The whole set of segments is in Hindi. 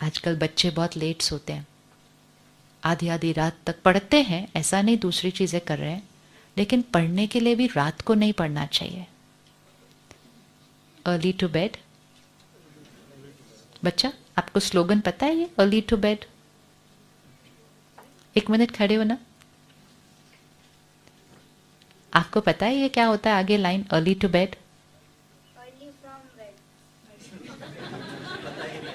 आजकल बच्चे बहुत लेट सोते हैं, आधी आधी रात तक पढ़ते हैं, ऐसा नहीं दूसरी चीज़ें कर रहे हैं, लेकिन पढ़ने के लिए भी रात को नहीं पढ़ना चाहिए। अर्ली टू बेड, बच्चा आपको स्लोगन पता है ये अर्ली टू बेड? 1 मिनट खड़े हो ना। आपको पता है ये क्या होता है आगे line early to bed?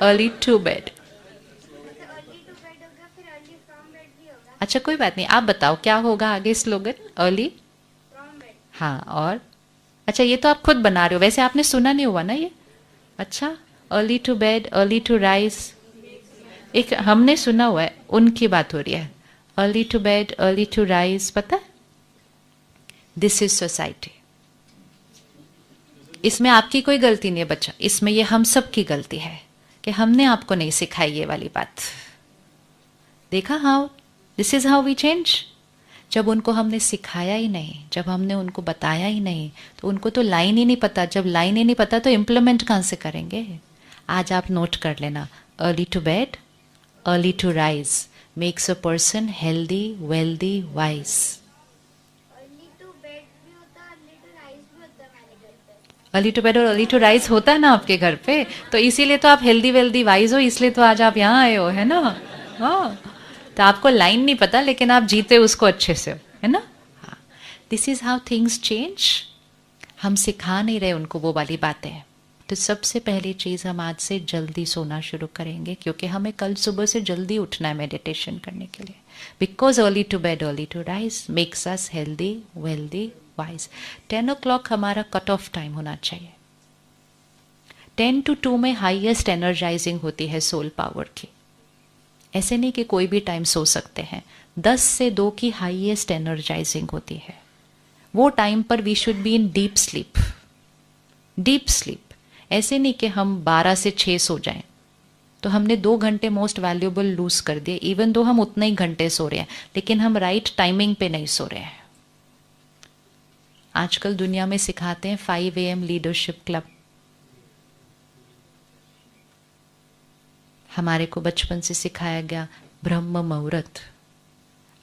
Early to bed. अच्छा कोई बात नहीं, आप बताओ क्या होगा आगे स्लोगन? अर्ली, हाँ, और अच्छा ये तो आप खुद बना रहे हो, वैसे आपने सुना नहीं हुआ ना ये? अच्छा, early to bed, early to rise, एक हमने सुना हुआ है, उनकी बात हो रही है। Early to bed, early to rise, पता है? This is society. इसमें आपकी कोई गलती नहीं है बच्चा, इसमें ये हम सब की गलती है कि हमने आपको नहीं सिखाई ये वाली बात। देखा how this is how we change. जब उनको हमने सिखाया ही नहीं, जब हमने उनको बताया ही नहीं, तो उनको तो लाइन ही नहीं पता। जब लाइन ही नहीं पता तो इम्प्लीमेंट कहाँ से करेंगे? आज आप नोट कर लेना, early to bed, early to rise makes a person healthy, wealthy, wise. Early to bed और अर्ली टू राइज होता है ना आपके घर पे, तो इसीलिए तो आप हेल्दी, वेल्दी, वाइज हो, इसलिए तो आज आप यहाँ आए हो, है ना? हाँ, तो आपको लाइन नहीं पता लेकिन आप जीते उसको अच्छे से, है ना? हाँ, this is how things change. हम सिखा नहीं रहे उनको वो वाली बातें। तो सबसे पहली चीज़, हम आज से जल्दी सोना शुरू करेंगे, क्योंकि हमें कल सुबह से जल्दी उठना है मेडिटेशन करने के लिए। Because early to bed, early to rise makes us healthy, wealthy, wise. 10 o'clock हमारा कट ऑफ टाइम होना चाहिए। 10 to 2 में हाईएस्ट एनर्जाइजिंग होती है सोल पावर की। ऐसे नहीं कि कोई भी टाइम सो सकते हैं। 10 से 2 की हाईएस्ट एनर्जाइजिंग होती है। वो टाइम पर we should be in deep sleep. Deep sleep, ऐसे नहीं कि हम 12 से 6 सो जाएं, तो हमने 2 घंटे मोस्ट वैल्यूएबल लूज कर दिए। इवन दो हम उतने ही घंटे सो रहे हैं, लेकिन हम राइट टाइमिंग पे नहीं सो रहे हैं। आजकल दुनिया में सिखाते हैं 5 AM लीडरशिप क्लब। हमारे को बचपन से सिखाया गया ब्रह्म मुहूर्त,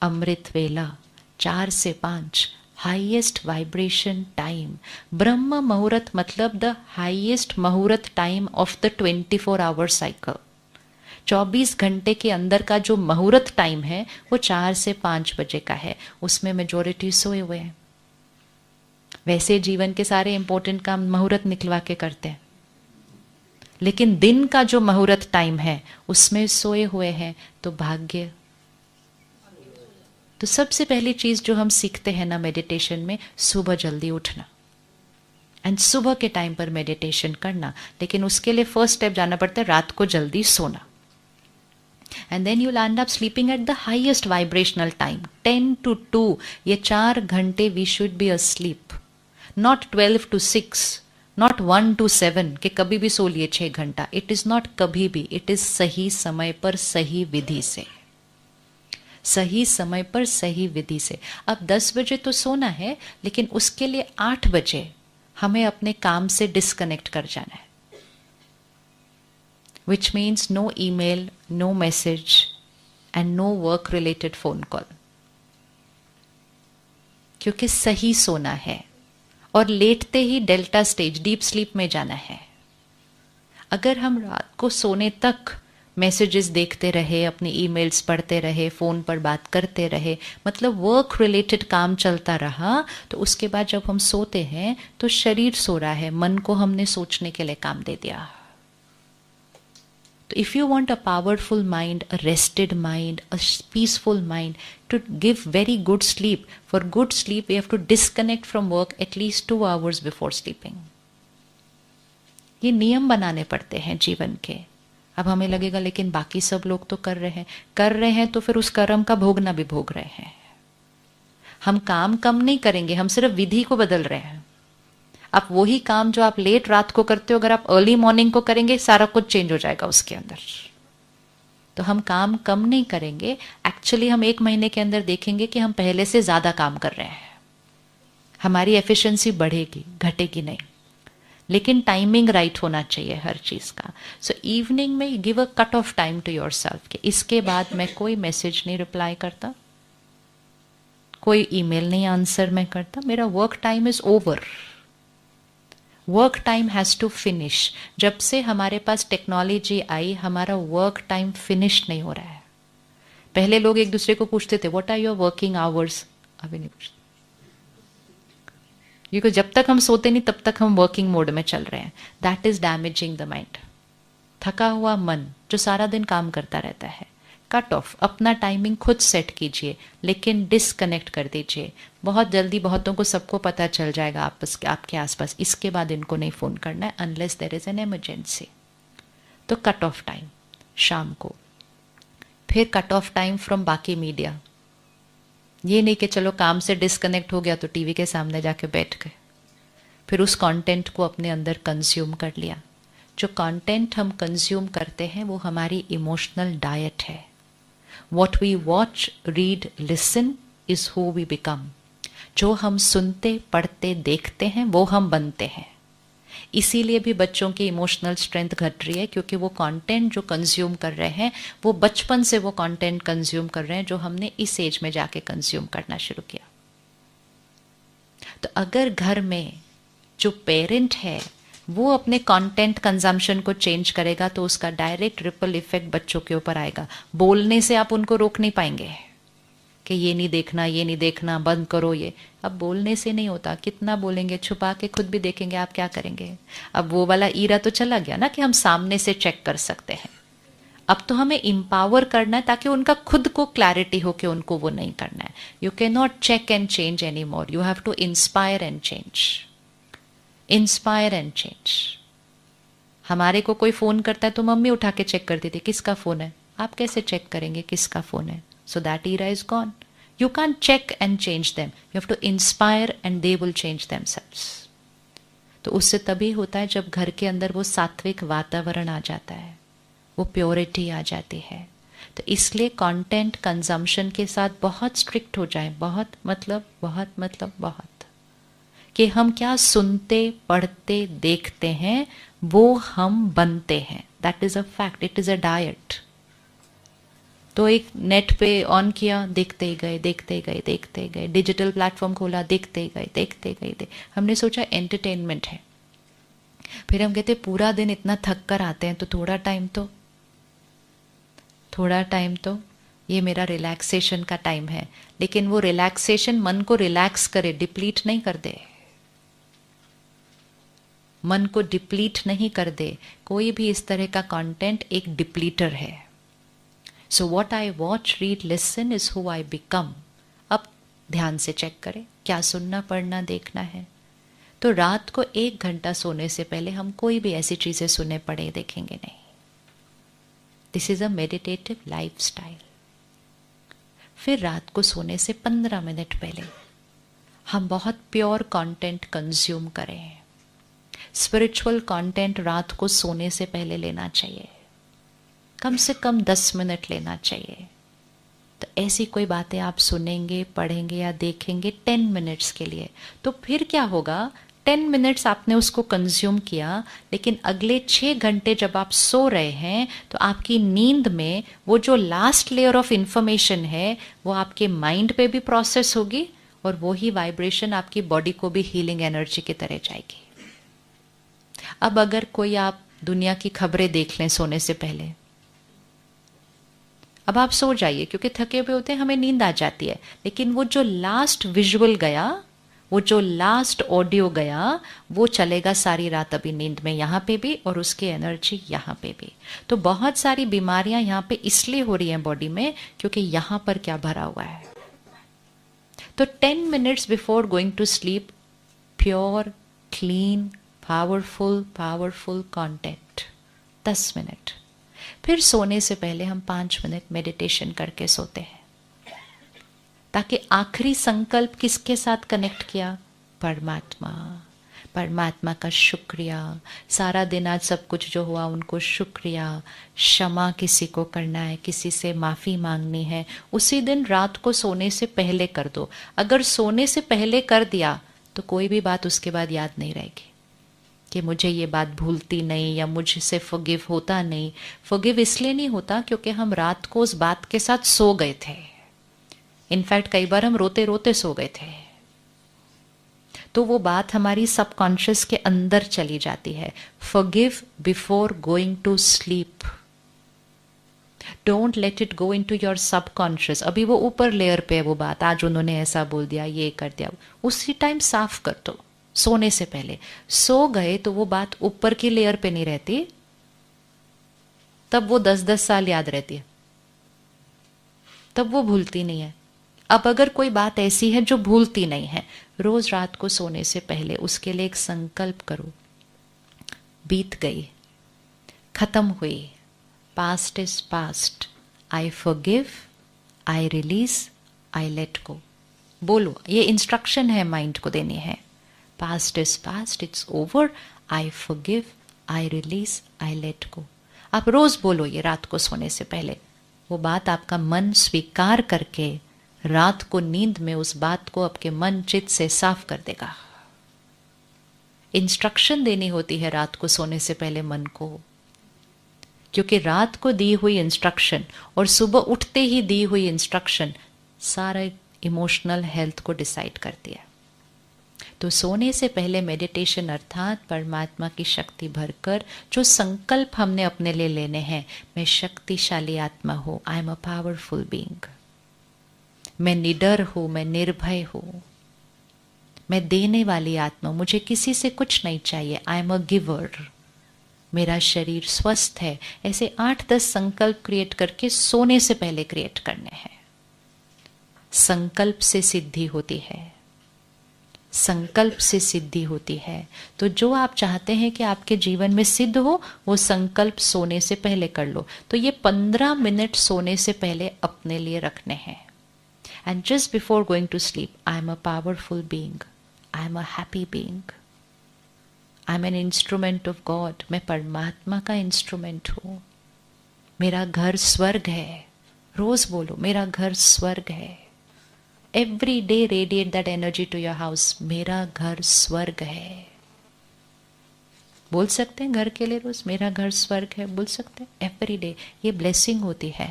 अमृत वेला, 4 से 5 highest vibration time. Brahma muhurta मतलब the highest muhurta time of the 24 hour cycle. 24 घंटे के अंदर का जो मुहूर्त टाइम है वो 4 से 5 बजे का है। उसमें मेजॉरिटी सोए हुए हैं। वैसे जीवन के सारे इंपॉर्टेंट काम मुहूर्त निकलवा के करते हैं, लेकिन दिन का जो मुहूर्त टाइम है उसमें सोए हुए हैं, तो भाग्य। तो सबसे पहली चीज जो हम सीखते हैं ना मेडिटेशन में, सुबह जल्दी उठना एंड सुबह के टाइम पर मेडिटेशन करना। लेकिन उसके लिए फर्स्ट स्टेप जाना पड़ता है रात को जल्दी सोना। And then you end up sleeping at the highest vibrational time 10 to 2। ये 4 घंटे we should be asleep, not 12 to 6, not 1 to 7 कि कभी भी सो लिए 6 घंटा। इट इज नॉट कभी भी, इट इज सही समय पर, सही विधि से। सही समय पर, सही विधि से। अब 10 बजे तो सोना है, लेकिन उसके लिए 8 बजे हमें अपने काम से डिस्कनेक्ट कर जाना है। Which means no email, no message and no work related phone call, क्योंकि सही सोना है। और लेटते ही डेल्टा स्टेज, डीप स्लीप में जाना है। अगर हम रात को सोने तक मैसेजेस देखते रहे, अपनी ईमेल्स पढ़ते रहे, फ़ोन पर बात करते रहे, मतलब वर्क रिलेटेड काम चलता रहा, तो उसके बाद जब हम सोते हैं तो शरीर सो रहा है, मन को हमने सोचने के लिए काम दे दिया। तो if you want a powerful mind, a rested mind, a peaceful mind, to give very good sleep, for good sleep we have to disconnect from work at least 2 hours before sleeping. ये नियम बनाने पड़ते हैं जीवन के। अब हमें लगेगा लेकिन बाकी सब लोग तो कर रहे हैं, तो फिर उस कर्म का भोगना भी भोग रहे हैं। हम काम कम नहीं करेंगे, हम सिर्फ विधि को बदल रहे हैं। अब वही काम जो आप लेट रात को करते हो, अगर आप अर्ली मॉर्निंग को करेंगे, सारा कुछ चेंज हो जाएगा उसके अंदर। तो हम काम कम नहीं करेंगे, एक्चुअली हम 1 महीने के अंदर देखेंगे कि हम पहले से ज़्यादा काम कर रहे हैं। हमारी एफिशिएंसी बढ़ेगी, घटेगी नहीं। लेकिन टाइमिंग राइट होना चाहिए हर चीज़ का। सो इवनिंग में give a cut off time to yourself कि इसके बाद मैं कोई मैसेज नहीं रिप्लाई करता, कोई ईमेल नहीं आंसर मैं करता, मेरा work time is over. Work time has to finish. जब से हमारे पास टेक्नोलॉजी आई, हमारा वर्क टाइम फिनिश नहीं हो रहा है। पहले लोग एक दूसरे को पूछते थे what are your working hours, अभी नहीं पूछते, क्योंकि जब तक हम सोते नहीं तब तक हम वर्किंग मोड में चल रहे हैं। That is damaging the mind. थका हुआ मन जो सारा दिन काम करता रहता है, कट ऑफ, अपना टाइमिंग खुद सेट कीजिए, लेकिन डिसकनेक्ट कर दीजिए। बहुत जल्दी बहुतों को सबको पता चल जाएगा आपके आसपास, इसके बाद इनको नहीं फ़ोन करना है unless there is an emergency. तो कट ऑफ टाइम शाम को। फिर कट ऑफ टाइम फ्रॉम बाकी मीडिया। ये नहीं कि चलो काम से डिस्कनेक्ट हो गया तो टीवी के सामने जाके बैठ गए, फिर उस कंटेंट को अपने अंदर कंज्यूम कर लिया। जो कंटेंट हम कंज्यूम करते हैं वो हमारी इमोशनल डाइट है। What we watch, read, listen is who we become. जो हम सुनते, पढ़ते, देखते हैं वो हम बनते हैं। इसीलिए भी बच्चों की इमोशनल स्ट्रेंथ घट रही है, क्योंकि वो कंटेंट जो कंज्यूम कर रहे हैं वो बचपन से वो कंटेंट कंज्यूम कर रहे हैं जो हमने इस एज में जाके कंज्यूम करना शुरू किया। तो अगर घर में जो पेरेंट है वो अपने कंटेंट कंजम्पशन को चेंज करेगा तो उसका डायरेक्ट रिपल इफेक्ट बच्चों के ऊपर आएगा। बोलने से आप उनको रोक नहीं पाएंगे कि ये नहीं देखना, ये नहीं देखना, बंद करो ये। अब बोलने से नहीं होता, कितना बोलेंगे, छुपा के खुद भी देखेंगे, आप क्या करेंगे। अब वो वाला ईरा तो चला गया ना कि हम सामने से चेक कर सकते हैं। अब तो हमें एम्पावर करना है ताकि उनका खुद को क्लैरिटी हो कि उनको वो नहीं करना है। You can not check and change any more, you have to inspire and change. Inspire and change. हमारे को कोई फोन करता है तो मम्मी उठा के चेक करती थी किसका फोन है। आप कैसे चेक करेंगे किसका फोन है? So that era is gone. You can check and change them, you have to inspire and they will change themselves. तो उससे तभी होता है जब घर के अंदर वो सात्विक वातावरण आ जाता है, वो प्योरिटी आ जाती है। तो इसलिए कंटेंट कंजम्पशन के साथ बहुत स्ट्रिक्ट हो जाए, बहुत मतलब कि हम क्या सुनते, पढ़ते, देखते हैं वो हम बनते हैं। That is a fact, it is a diet. तो एक नेट पे ऑन किया, देखते ही गए, डिजिटल प्लेटफॉर्म खोला, देखते ही गए। हमने सोचा एंटरटेनमेंट है। फिर हम कहते पूरा दिन इतना थक कर आते हैं तो थोड़ा टाइम तो ये मेरा रिलैक्सेशन का टाइम है। लेकिन वो रिलैक्सेशन मन को रिलैक्स करे, डिप्लीट नहीं कर दे। मन को डिप्लीट नहीं कर दे। कोई भी इस तरह का कंटेंट एक डिप्लीटर है। So what I watch, read, listen is who I become. अब ध्यान से चेक करें क्या सुनना, पढ़ना, देखना है। तो रात को 1 घंटा सोने से पहले हम कोई भी ऐसी चीजें सुने, पढ़े, देखेंगे नहीं। This is a meditative lifestyle. फिर रात को सोने से 15 मिनट पहले हम बहुत प्योर कंटेंट कंज्यूम करें। स्पिरिचुअल कंटेंट रात को सोने से पहले लेना चाहिए, कम से कम 10 मिनट लेना चाहिए। तो ऐसी कोई बातें आप सुनेंगे, पढ़ेंगे या देखेंगे 10 मिनट्स के लिए, तो फिर क्या होगा, 10 मिनट्स आपने उसको कंज्यूम किया, लेकिन अगले 6 घंटे जब आप सो रहे हैं तो आपकी नींद में वो जो लास्ट लेयर ऑफ इंफॉर्मेशन है वो आपके माइंड पे भी प्रोसेस होगी और वो ही वाइब्रेशन आपकी बॉडी को भी हीलिंग एनर्जी की तरह जाएगी। अब अगर कोई आप दुनिया की खबरें देख लें सोने से पहले, अब आप सो जाइए क्योंकि थके हुए होते हैं, हमें नींद आ जाती है, लेकिन वो जो लास्ट विजुअल गया, वो जो लास्ट ऑडियो गया, वो चलेगा सारी रात अभी नींद में, यहाँ पे भी और उसकी एनर्जी यहाँ पे भी। तो बहुत सारी बीमारियां यहाँ पे इसलिए हो रही हैं बॉडी में क्योंकि यहाँ पर क्या भरा हुआ है। तो 10 minutes before going to sleep, pure, clean, powerful content 10 minute. फिर सोने से पहले हम 5 मिनट मेडिटेशन करके सोते हैं, ताकि आखिरी संकल्प किसके साथ कनेक्ट किया, परमात्मा का शुक्रिया। सारा दिन आज सब कुछ जो हुआ उनको शुक्रिया, क्षमा किसी को करना है, किसी से माफ़ी मांगनी है, उसी दिन रात को सोने से पहले कर दो। अगर सोने से पहले कर दिया तो कोई भी बात उसके बाद याद नहीं रहेगी। कि मुझे ये बात भूलती नहीं या मुझसे फॉरगिव होता नहीं। फॉरगिव इसलिए नहीं होता क्योंकि हम रात को उस बात के साथ सो गए थे। इनफैक्ट कई बार हम रोते रोते सो गए थे, तो वो बात हमारी सबकॉन्शियस के अंदर चली जाती है। Forgive before going to sleep. Don't let it go into your subconscious. अभी वो ऊपर लेयर पे है वो बात, आज उन्होंने ऐसा बोल दिया, ये कर दिया, उसी टाइम साफ कर दो सोने से पहले। सो गए तो वो बात ऊपर की लेयर पे नहीं रहती, तब वो 10-10 साल याद रहती है, तब वो भूलती नहीं है। अब अगर कोई बात ऐसी है जो भूलती नहीं है, रोज रात को सोने से पहले उसके लिए एक संकल्प करो। बीत गई, खत्म हुई, past is past, I forgive, I release, I let go. बोलो, ये इंस्ट्रक्शन है माइंड को देनी है। Past is past, it's over, I forgive, I release, I let go. आप रोज बोलो ये रात को सोने से पहले। वो बात आपका मन स्वीकार करके रात को नींद में उस बात को आपके मन चित्त से साफ कर देगा। इंस्ट्रक्शन देनी होती है रात को सोने से पहले मन को, क्योंकि रात को दी हुई इंस्ट्रक्शन और सुबह उठते ही दी हुई इंस्ट्रक्शन सारा इमोशनल हेल्थ को डिसाइड करती है। तो सोने से पहले मेडिटेशन अर्थात परमात्मा की शक्ति भरकर जो संकल्प हमने अपने लिए लेने हैं, मैं शक्तिशाली आत्मा हूं, आई एम अ पावरफुल बीइंग, मैं निडर हूं, मैं निर्भय हूं, मैं देने वाली आत्मा, मुझे किसी से कुछ नहीं चाहिए, आई एम अ गिवर, मेरा शरीर स्वस्थ है। ऐसे 8-10 संकल्प क्रिएट करके सोने से पहले क्रिएट करने हैं। संकल्प से सिद्धि होती है, संकल्प से सिद्धि होती है। तो जो आप चाहते हैं कि आपके जीवन में सिद्ध हो, वो संकल्प सोने से पहले कर लो। तो ये 15 मिनट सोने से पहले अपने लिए रखने हैं। And just before going to sleep, I am a powerful being, I am a happy being, I am an instrument of God, मैं परमात्मा का इंस्ट्रूमेंट हूं, मेरा घर स्वर्ग है। रोज बोलो, मेरा घर स्वर्ग है। Every day radiate that energy to your house, मेरा घर स्वर्ग है। बोल सकते हैं घर के लिए रोज, मेरा घर स्वर्ग है, बोल सकते हैं एवरी डे। ये ब्लेसिंग होती है,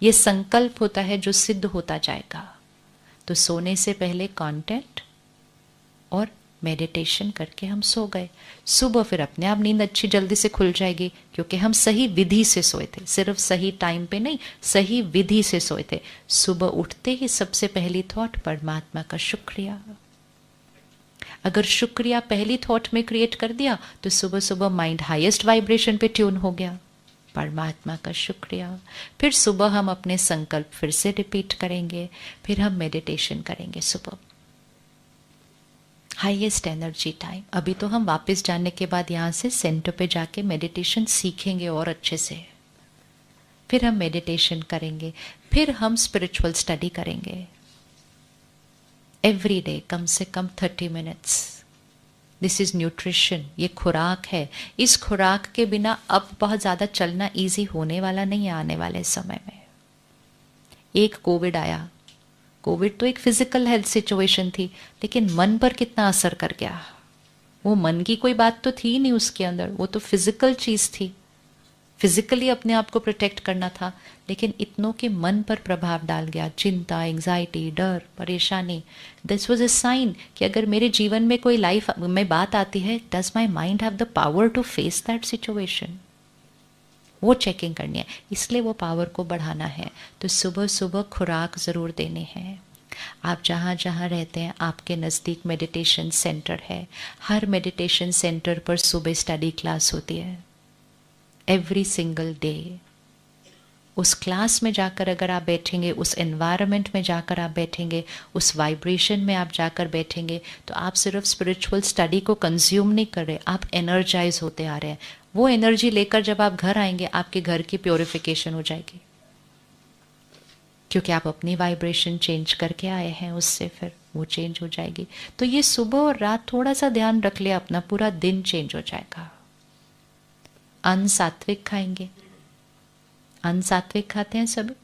ये संकल्प होता है जो सिद्ध होता जाएगा। तो सोने से पहले कंटेंट और मेडिटेशन करके हम सो गए। सुबह फिर अपने आप नींद अच्छी जल्दी से खुल जाएगी, क्योंकि हम सही विधि से सोए थे, सिर्फ सही टाइम पे नहीं, सही विधि से सोए थे। सुबह उठते ही सबसे पहली थॉट परमात्मा का शुक्रिया। अगर शुक्रिया पहली थॉट में क्रिएट कर दिया तो सुबह सुबह माइंड हाईएस्ट वाइब्रेशन पे ट्यून हो गया, परमात्मा का शुक्रिया। फिर सुबह हम अपने संकल्प फिर से रिपीट करेंगे, फिर हम मेडिटेशन करेंगे सुबह। Highest energy time. अभी तो हम वापस जाने के बाद यहाँ से सेंटर पे जाके मेडिटेशन सीखेंगे और अच्छे से। फिर हम मेडिटेशन करेंगे, फिर हम स्पिरिचुअल स्टडी करेंगे एवरी डे, कम से कम 30 मिनट्स। दिस इज न्यूट्रिशन, ये खुराक है। इस खुराक के बिना अब बहुत ज़्यादा चलना ईजी होने वाला नहीं है आने वाले समय में। एक कोविड आया, कोविड तो एक फिजिकल हेल्थ सिचुएशन थी, लेकिन मन पर कितना असर कर गया। वो मन की कोई बात तो थी नहीं उसके अंदर, वो तो फिजिकल चीज थी, फिजिकली अपने आप को प्रोटेक्ट करना था, लेकिन इतनों के मन पर प्रभाव डाल गया। चिंता, एंजाइटी, डर, परेशानी। दिस वाज अ साइन कि अगर मेरे जीवन में कोई लाइफ में बात आती है, does my mind have the power to face that situation. वो चेकिंग करनी है, इसलिए वो पावर को बढ़ाना है। तो सुबह सुबह खुराक ज़रूर देनी है। आप जहाँ जहाँ रहते हैं आपके नज़दीक मेडिटेशन सेंटर है, हर मेडिटेशन सेंटर पर सुबह स्टडी क्लास होती है एवरी सिंगल डे। उस क्लास में जाकर अगर आप बैठेंगे, उस एनवायरनमेंट में जाकर आप बैठेंगे, उस वाइब्रेशन में आप जाकर बैठेंगे, तो आप सिर्फ स्पिरिचुअल स्टडी को कंज्यूम नहीं कर रहे, आप एनर्जाइज होते आ रहे हैं। वो एनर्जी लेकर जब आप घर आएंगे, आपके घर की प्योरिफिकेशन हो जाएगी, क्योंकि आप अपनी वाइब्रेशन चेंज करके आए हैं, उससे फिर वो चेंज हो जाएगी। तो ये सुबह और रात थोड़ा सा ध्यान रख ले, अपना पूरा दिन चेंज हो जाएगा। अन्न सात्विक खाएंगे, अन्न सात्विक खाते हैं सभी,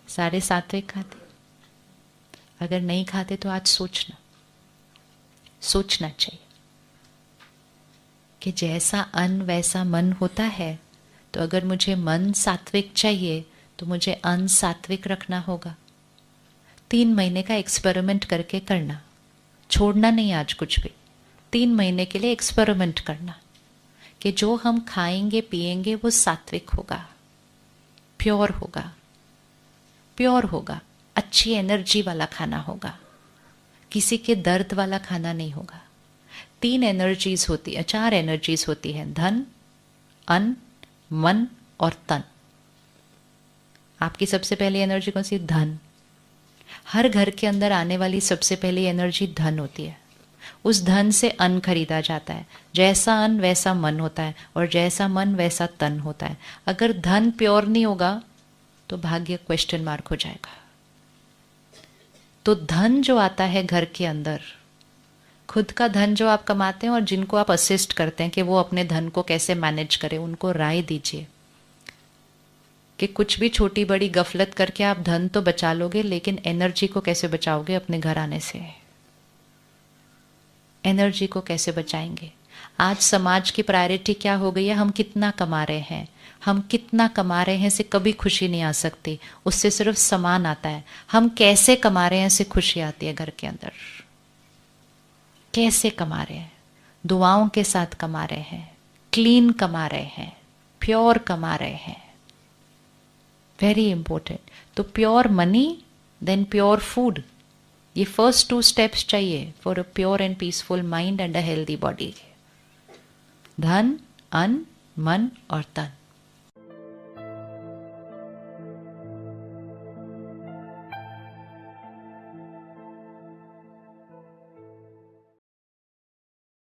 सारे सात्विक खाते। अगर नहीं खाते तो आज सोचना, सोचना चाहिए कि जैसा अन्न वैसा मन होता है, तो अगर मुझे मन सात्विक चाहिए तो मुझे अन्न सात्विक रखना होगा। 3 महीने का एक्सपेरिमेंट करके करना, छोड़ना नहीं आज कुछ भी। 3 महीने के लिए एक्सपेरिमेंट करना कि जो हम खाएंगे पिएंगे वो सात्विक होगा, प्योर होगा, प्योर होगा, अच्छी एनर्जी वाला खाना होगा, किसी के दर्द वाला खाना नहीं होगा। 3 एनर्जीज होती है, 4 एनर्जीज होती है, धन, अन्न, मन और तन। आपकी सबसे पहली एनर्जी कौन सी? धन। हर घर के अंदर आने वाली सबसे पहली एनर्जी धन होती है। उस धन से अन्न खरीदा जाता है। जैसा अन्न वैसा मन होता है, और जैसा मन वैसा तन होता है। अगर धन प्योर नहीं होगा तो भाग्य क्वेश्चन मार्क हो जाएगा। तो धन जो आता है घर के अंदर, खुद का धन जो आप कमाते हैं और जिनको आप असिस्ट करते हैं कि वो अपने धन को कैसे मैनेज करें, उनको राय दीजिए कि कुछ भी छोटी बड़ी गफलत करके आप धन तो बचा लोगे, लेकिन एनर्जी को कैसे बचाओगे? अपने घर आने से एनर्जी को कैसे बचाएंगे? आज समाज की प्रायोरिटी क्या हो गई है? हम कितना कमा रहे हैं, हम कितना कमा रहे हैं से कभी खुशी नहीं आ सकती, उससे सिर्फ सामान आता है। हम कैसे कमा रहे हैं से खुशी आती है घर के अंदर। कैसे कमा रहे हैं? दुआओं के साथ कमा रहे हैं, क्लीन कमा रहे हैं, प्योर कमा रहे हैं। Very important. तो pure money, then pure food, ये फर्स्ट 2 स्टेप्स चाहिए for a pure and peaceful mind and a healthy body. धन, अन्न, मन और तन।